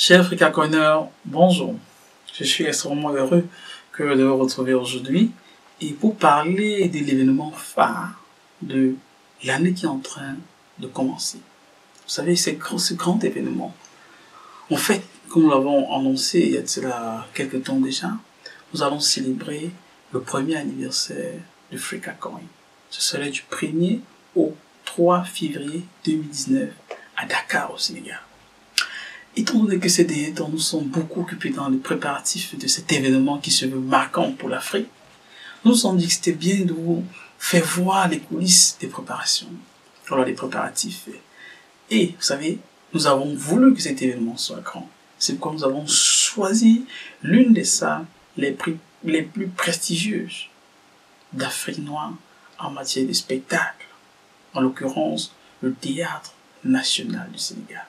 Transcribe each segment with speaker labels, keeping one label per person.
Speaker 1: Chers Africa Corner, bonjour. Je suis extrêmement heureux de vous retrouver aujourd'hui et pour parler de l'événement phare de l'année qui est en train de commencer. Vous savez, ce grand événement. En fait, comme nous l'avons annoncé il y a de cela quelques temps déjà, nous allons célébrer le premier anniversaire de FreeCaCoin. Ce serait du 1er au 3 février 2019 à Dakar au Sénégal. Étant donné que ces derniers temps, nous sommes beaucoup occupés dans les préparatifs de cet événement qui se veut marquant pour l'Afrique, nous nous sommes dit que c'était bien de vous faire voir les coulisses des préparations, voilà les préparatifs. Et vous savez, nous avons voulu que cet événement soit grand. C'est pourquoi nous avons choisi l'une des salles les plus prestigieuses d'Afrique noire en matière de spectacle, en l'occurrence le Théâtre national du Sénégal.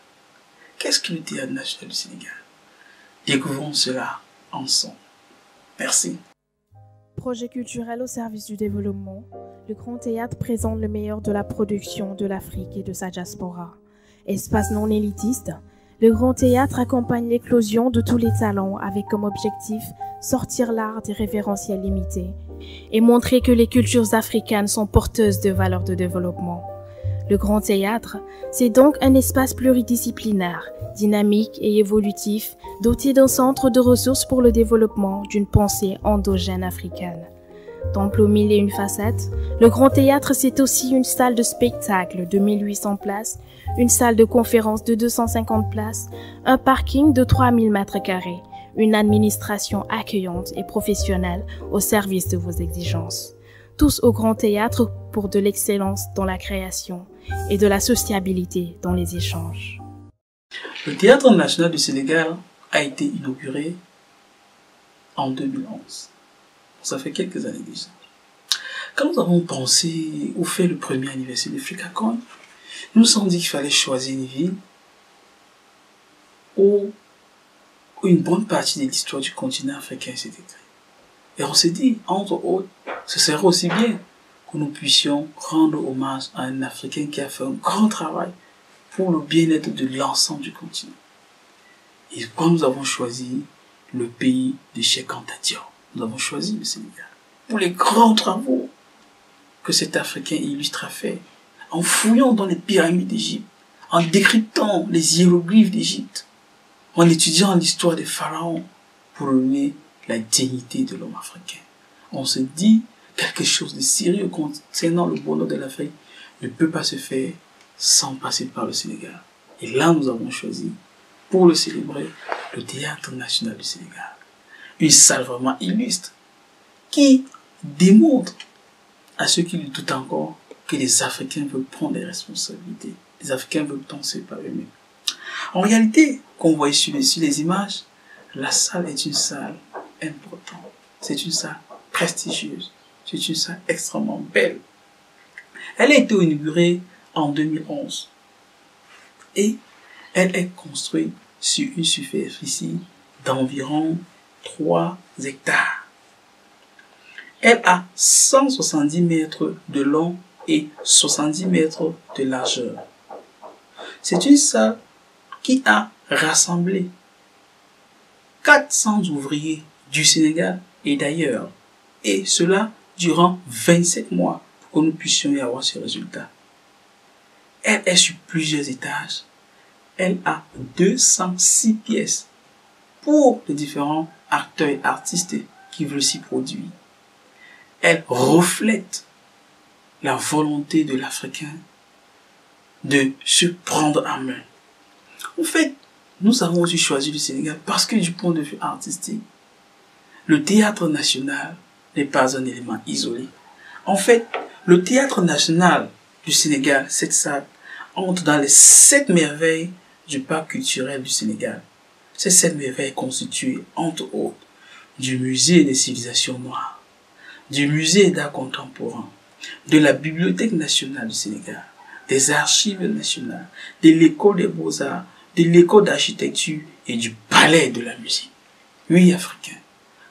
Speaker 1: Qu'est-ce que le Théâtre national du Sénégal? Découvrons cela ensemble. Merci.
Speaker 2: Projet culturel au service du développement, le Grand Théâtre présente le meilleur de la production de l'Afrique et de sa diaspora. Espace non élitiste, le Grand Théâtre accompagne l'éclosion de tous les talents avec comme objectif sortir l'art des référentiels limités et montrer que les cultures africaines sont porteuses de valeurs de développement. Le Grand Théâtre, c'est donc un espace pluridisciplinaire, dynamique et évolutif, doté d'un centre de ressources pour le développement d'une pensée endogène africaine. Temple aux mille et une facettes, le Grand Théâtre, c'est aussi une salle de spectacle de 1800 places, une salle de conférence de 250 places, un parking de 3000 mètres carrés, une administration accueillante et professionnelle au service de vos exigences. Tous au Grand Théâtre pour de l'excellence dans la création et de la sociabilité dans les échanges.
Speaker 1: Le Théâtre national du Sénégal a été inauguré en 2011. Ça fait quelques années déjà. Quand nous avons pensé ou fait le premier anniversaire de FreeCaCoin, nous nous sommes dit qu'il fallait choisir une ville où une bonne partie de l'histoire du continent africain s'est écrite. Et on s'est dit, entre autres, ce serait aussi bien que nous puissions rendre hommage à un Africain qui a fait un grand travail pour le bien-être de l'ensemble du continent. Et quand nous avons choisi le pays de Cheikh Anta Diop, nous avons choisi le Sénégal pour les grands travaux que cet Africain illustre a fait, en fouillant dans les pyramides d'Égypte, en décryptant les hiéroglyphes d'Égypte, en étudiant l'histoire des pharaons pour donner la dignité de l'homme africain. On se dit quelque chose de sérieux concernant le bonheur de l'Afrique ne peut pas se faire sans passer par le Sénégal. Et là, nous avons choisi, pour le célébrer, le Théâtre national du Sénégal. Une salle vraiment illustre qui démontre à ceux qui le doutent encore que les Africains veulent prendre des responsabilités. Les Africains veulent penser par eux-mêmes. En réalité, comme vous voyez sur les images, la salle est une salle importante. C'est une salle prestigieuse. C'est une salle extrêmement belle. Elle a été inaugurée en 2011 et elle est construite sur une superficie d'environ 3 hectares. Elle a 170 mètres de long et 70 mètres de largeur. C'est une salle qui a rassemblé 400 ouvriers du Sénégal et d'ailleurs, et cela durant 27 mois pour que nous puissions y avoir ce résultat. Elle est sur plusieurs étages. Elle a 206 pièces pour les différents acteurs et artistes qui veulent s'y produire. Elle reflète la volonté de l'Africain de se prendre en main. En fait, nous avons aussi choisi le Sénégal parce que du point de vue artistique, le Théâtre national n'est pas un élément isolé. En fait, le Théâtre national du Sénégal, cette salle, entre dans les 7 merveilles du parc culturel du Sénégal. Ces 7 merveilles constituées, entre autres, du musée des civilisations noires, du musée d'art contemporain, de la Bibliothèque nationale du Sénégal, des archives nationales, de l'école des beaux-arts, de l'école d'architecture et du palais de la musique. Oui, Africains,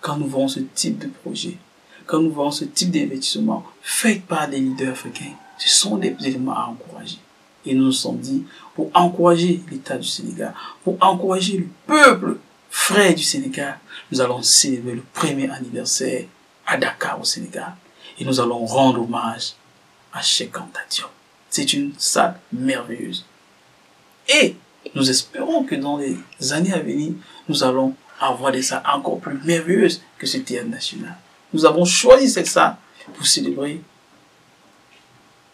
Speaker 1: quand nous voyons ce type de projet, quand nous voyons ce type d'investissement fait par des leaders africains, ce sont des éléments à encourager. Et nous nous sommes dit, pour encourager l'État du Sénégal, pour encourager le peuple frère du Sénégal, nous allons célébrer le premier anniversaire à Dakar au Sénégal. Et nous allons rendre hommage à Cheikh Anta Diop. C'est une salle merveilleuse. Et nous espérons que dans les années à venir, nous allons avoir des salles encore plus merveilleuses que ce théâtre national. Nous avons choisi cette salle pour célébrer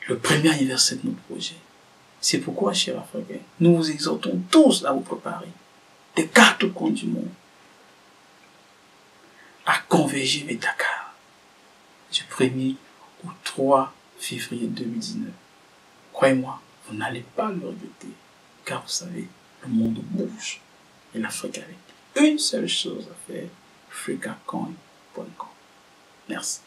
Speaker 1: le premier anniversaire de notre projet. C'est pourquoi, chers Africains, nous vous exhortons tous à vous préparer des quatre coins du monde à converger vers Dakar du 1er au 3 février 2019. Croyez-moi, vous n'allez pas le regretter, car vous savez, le monde bouge et l'Afrique avec une seule chose à faire, africacoin.com. Merci.